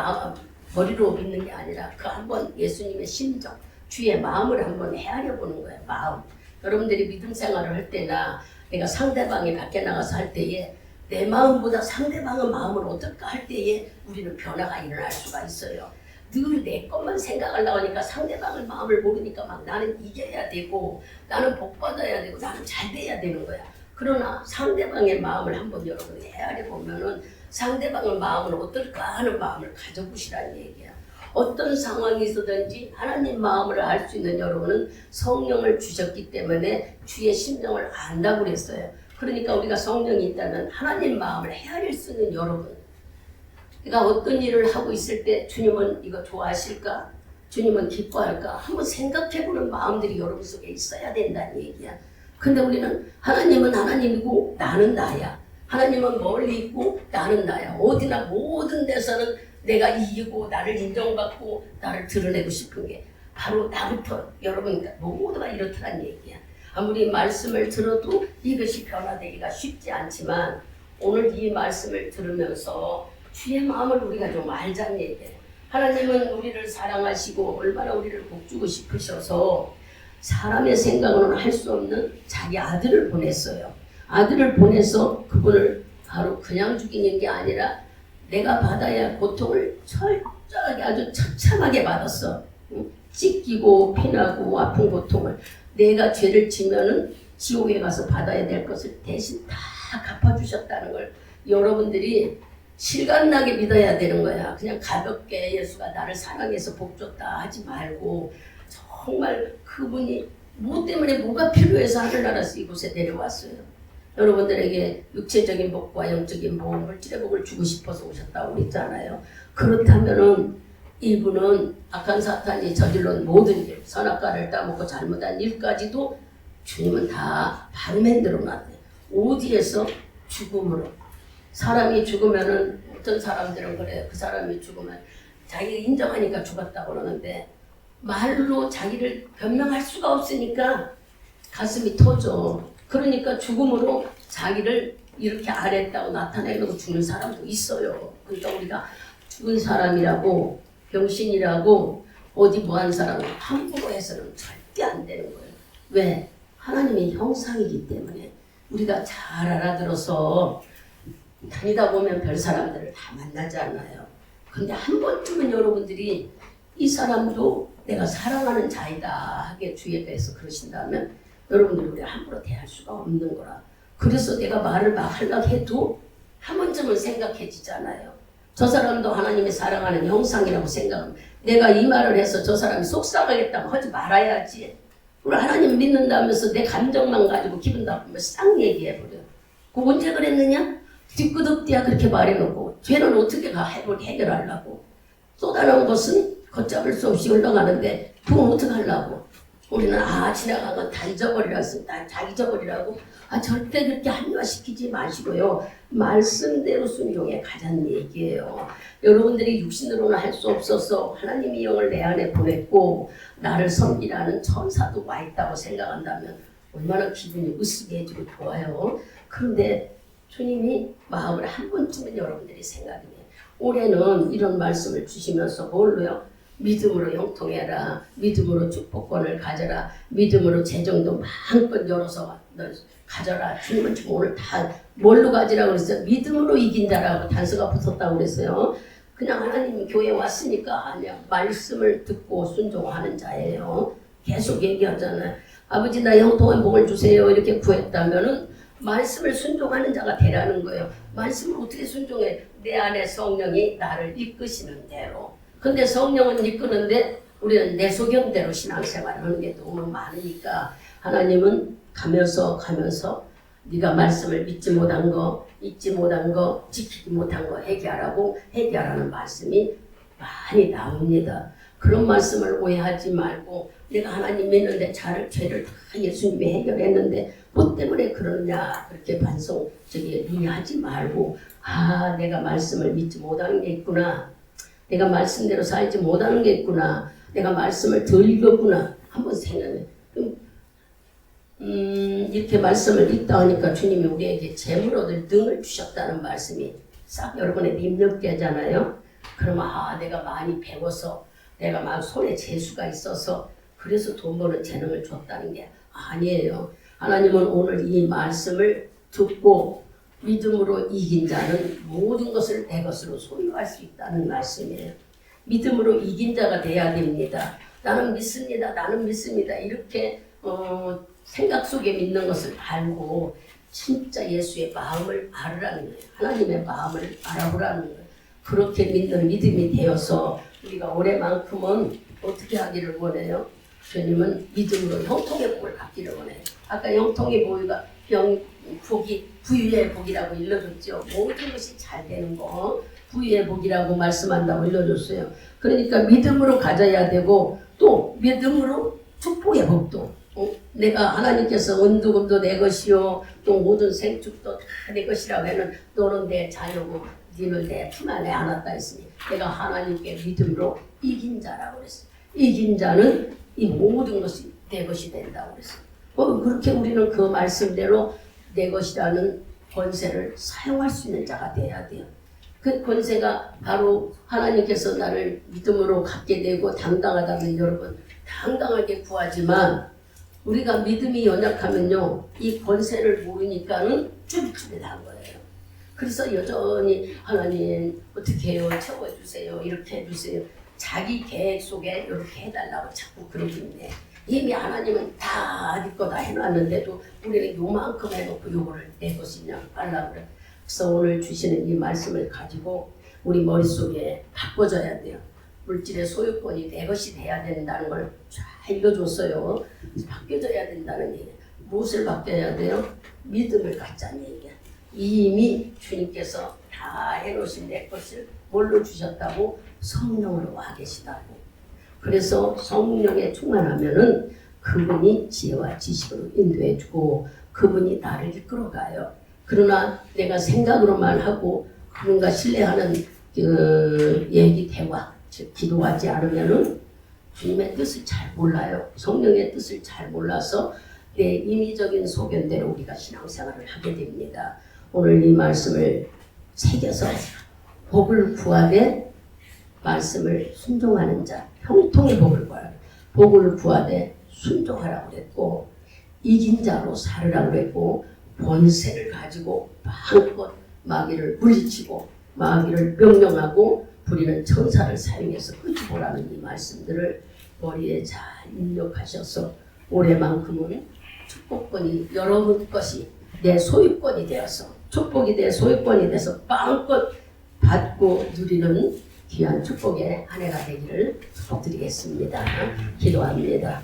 머리로 믿는 게 아니라 그 한번 예수님의 심정, 주의 마음을 한번 헤아려 보는 거예요. 마음. 여러분들이 믿음 생활을 할 때나 내가 상대방이 밖에 나가서 할 때에 내 마음보다 상대방의 마음을 어떨까 할 때에 우리는 변화가 일어날 수가 있어요. 늘 내 것만 생각하려고 하니까 상대방의 마음을 모르니까 막 나는 이겨야 되고 나는 복 받아야 되고 나는 잘 돼야 되는 거야. 그러나 상대방의 마음을 한번 여러분이 헤아려 보면은 상대방의 마음은 어떨까 하는 마음을 가져보시라는 얘기야. 어떤 상황이 있어든지 하나님 마음을 알 수 있는 여러분은 성령을 주셨기 때문에 주의 심정을 안다고 그랬어요. 그러니까 우리가 성령이 있다면 하나님 마음을 헤아릴 수 있는 여러분. 그러니까 어떤 일을 하고 있을 때 주님은 이거 좋아하실까? 주님은 기뻐할까? 한번 생각해보는 마음들이 여러분 속에 있어야 된다는 얘기야. 근데 우리는 하나님은 하나님이고 나는 나야. 하나님은 멀리 있고 나는 나야. 어디나 모든 데서는 내가 이기고 나를 인정받고 나를 드러내고 싶은 게 바로 나부터 여러분 모두가 이렇다는 얘기야. 아무리 말씀을 들어도 이것이 변화되기가 쉽지 않지만 오늘 이 말씀을 들으면서 주의 마음을 우리가 좀 알자는 얘기예요. 하나님은 우리를 사랑하시고 얼마나 우리를 복주고 싶으셔서 사람의 생각으로는 할 수 없는 자기 아들을 보냈어요. 아들을 보내서 그분을 바로 그냥 죽이는 게 아니라 내가 받아야 할 고통을 철저하게 아주 처참하게 받았어. 찢기고 피나고 아픈 고통을 내가 죄를 지면은 지옥에 가서 받아야 될 것을 대신 다 갚아주셨다는 걸 여러분들이 실감나게 믿어야 되는 거야. 그냥 가볍게 예수가 나를 사랑해서 복 줬다 하지 말고 정말 그분이 뭐 때문에 뭐가 필요해서 하늘나라에서 이곳에 내려왔어요. 여러분들에게 육체적인 복과 영적인 복, 물질의 복을 주고 싶어서 오셨다고 그랬잖아요. 그렇다면은 이분은 악한 사탄이 저질러온 모든 일, 선악과를 따먹고 잘못한 일까지도 주님은 다 바로 만들어 놨대요. 어디에서? 죽음으로. 사람이 죽으면은 어떤 사람들은 그래요. 그 사람이 죽으면 자기가 인정하니까 죽었다고 그러는데 말로 자기를 변명할 수가 없으니까 가슴이 터져. 그러니까 죽음으로 자기를 이렇게 안 했다고 나타내려고 죽는 사람도 있어요. 그러니까 우리가 죽은 사람이라고 병신이라고 어디 뭐한 사람을 함부로 해서는 절대 안 되는 거예요. 왜? 하나님의 형상이기 때문에 우리가 잘 알아들어서 다니다 보면 별 사람들을 다 만나지 않아요. 근데 한 번쯤은 여러분들이 이 사람도 내가 사랑하는 자이다 하게 주에 대해서 그러신다면 여러분들이 우리가 함부로 대할 수가 없는 거라. 그래서 내가 말을 막 하려고 해도 한 번쯤은 생각해지잖아요. 저 사람도 하나님이 사랑하는 형상이라고 생각하면 내가 이 말을 해서 저 사람이 속상하겠다고 하지 말아야지. 우리 하나님 믿는다면서 내 감정만 가지고 기분 나쁘면 쌍 얘기해버려. 그 언제 그랬느냐? 뒤끄덕대야 그렇게 말해놓고 죄는 어떻게 해결하려고. 쏟아놓은 것은 걷잡을 수 없이 흘러가는데 그건 어떻게 하려고. 우리는 지나간 건 다 잊어버리라고 했습니다. 다 잊어버리라고. 절대 그렇게 합리화시키지 마시고요. 말씀대로 순종해 가자는 얘기예요. 여러분들이 육신으로는 할 수 없어서 하나님이 영을 내 안에 보냈고 나를 섬기라는 천사도 와 있다고 생각한다면 얼마나 기분이 으스게 해지고 좋아요. 그런데 주님이 마음을 한 번쯤은 여러분들이 생각해. 올해는 이런 말씀을 주시면서 뭘로요? 믿음으로 형통해라. 믿음으로 축복권을 가져라. 믿음으로 재정도 마음껏 열어서 가져라. 주님은 지금 오늘 다 뭘로 가지라고 그랬어요? 믿음으로 이긴다라고 단서가 붙었다고 그랬어요. 그냥 하나님이 교회에 왔으니까 아니야. 말씀을 듣고 순종하는 자예요. 계속 얘기하잖아요. 아버지 나 형통한 복을 주세요. 이렇게 구했다면은 말씀을 순종하는 자가 되라는 거예요. 말씀을 어떻게 순종해? 내 안에 성령이 나를 이끄시는 대로. 근데 성령은 이끄는데 우리는 내 소견대로 신앙생활을 하는 게 너무 많으니까 하나님은 가면서 네가 말씀을 믿지 못한 거, 잊지 못한 거, 지키지 못한 거 해결하라는 말씀이 많이 나옵니다. 그런 말씀을 오해하지 말고 내가 하나님 믿는데 죄를 다 예수님이 해결했는데 뭐 때문에 그러느냐 그렇게 논의하지 말고 내가 말씀을 믿지 못하는 게 있구나. 내가 말씀대로 살지 못하는 게 있구나. 내가 말씀을 덜 읽었구나. 한번 생각해. 이렇게 말씀을 읽다 하니까 주님이 우리에게 재물 얻을 등을 주셨다는 말씀이 싹 여러분의 입력게 하잖아요. 그러면 내가 많이 배워서 내가 막 손에 재수가 있어서 그래서 돈 버는 재능을 줬다는 게 아니에요. 하나님은 오늘 이 말씀을 듣고 믿음으로 이긴 자는 모든 것을 내 것으로 소유할 수 있다는 말씀이에요. 믿음으로 이긴 자가 돼야 됩니다. 나는 믿습니다. 나는 믿습니다. 이렇게 생각 속에 믿는 것을 알고 진짜 예수의 마음을 알으라는 거예요. 하나님의 마음을 알아보라는 거예요. 그렇게 믿는 믿음이 되어서 우리가 올해만큼은 어떻게 하기를 원해요? 주님은 믿음으로 형통의 복을 받기를 원해요. 아까 형통의 복이가 부유의 복이라고 일러줬죠. 모든 것이 잘 되는 거 부유의 복이라고 말씀한다고 일러줬어요. 그러니까 믿음으로 가져야 되고 또 믿음으로 축복의 복도 내가 하나님께서 은두금도 내 것이요 또 모든 생축도 다 내 것이라고 하는 너는 내 자녀고 너는 내 품 안에 안았다 했으니 내가 하나님께 믿음으로 이긴 자라고 그랬어요. 이긴 자는 이 모든 것이 내 것이 된다고 그랬어요. 그렇게 우리는 그 말씀대로 내 것이라는 권세를 사용할 수 있는 자가 돼야 돼요. 그 권세가 바로 하나님께서 나를 믿음으로 갖게 되고 당당하다면 여러분 당당하게 구하지만 우리가 믿음이 연약하면요 이 권세를 모르니까는 쭈릿쭈릿한 거예요. 그래서 여전히 하나님 어떻게 해요? 채워주세요. 이렇게 해주세요. 자기 계획 속에 이렇게 해달라고 자꾸 그러는데 이미 하나님은 다 네 거 다 해놨는데도 우리는 요만큼 해놓고 요거를 내 것이냐 빨라 그래. 그래서 오늘 주시는 이 말씀을 가지고 우리 머릿속에 바꿔줘야 돼요. 물질의 소유권이 내 것이 돼야 된다는 걸 잘 읽어줬어요. 바뀌어져야 된다는 얘기예요. 무엇을 바뀌어야 돼요? 믿음을 갖자는 얘기야. 이미 주님께서 다 해놓으신 내 것을 뭘로 주셨다고? 성령으로 와 계시다고. 그래서 성령에 충만하면은 그분이 지혜와 지식으로 인도해주고 그분이 나를 이끌어가요. 그러나 내가 생각으로만 하고 그분과 신뢰하는 얘기 대화 즉 기도하지 않으면은 주님의 뜻을 잘 몰라요. 성령의 뜻을 잘 몰라서 내 인위적인 소견대로 우리가 신앙생활을 하게 됩니다. 오늘 이 말씀을 새겨서 복을 구하되 말씀을 순종하는 자 형통의 복을 구하라. 복을 구하되 순종하라고 그랬고 이긴 자로 살으라고 그랬고 권세를 가지고 마음껏 마귀를 물리치고 마귀를 명령하고 부리는 천사를 사용해서 끄집어라는 이 말씀들을 머리에 잘 입력하셔서 올해만큼은 축복권이 여러분 것이 내 소유권이 되어서 축복이 내 소유권이 돼서 마음껏 받고 누리는 귀한 축복의 한 해가 되기를 축복드리겠습니다. 기도합니다.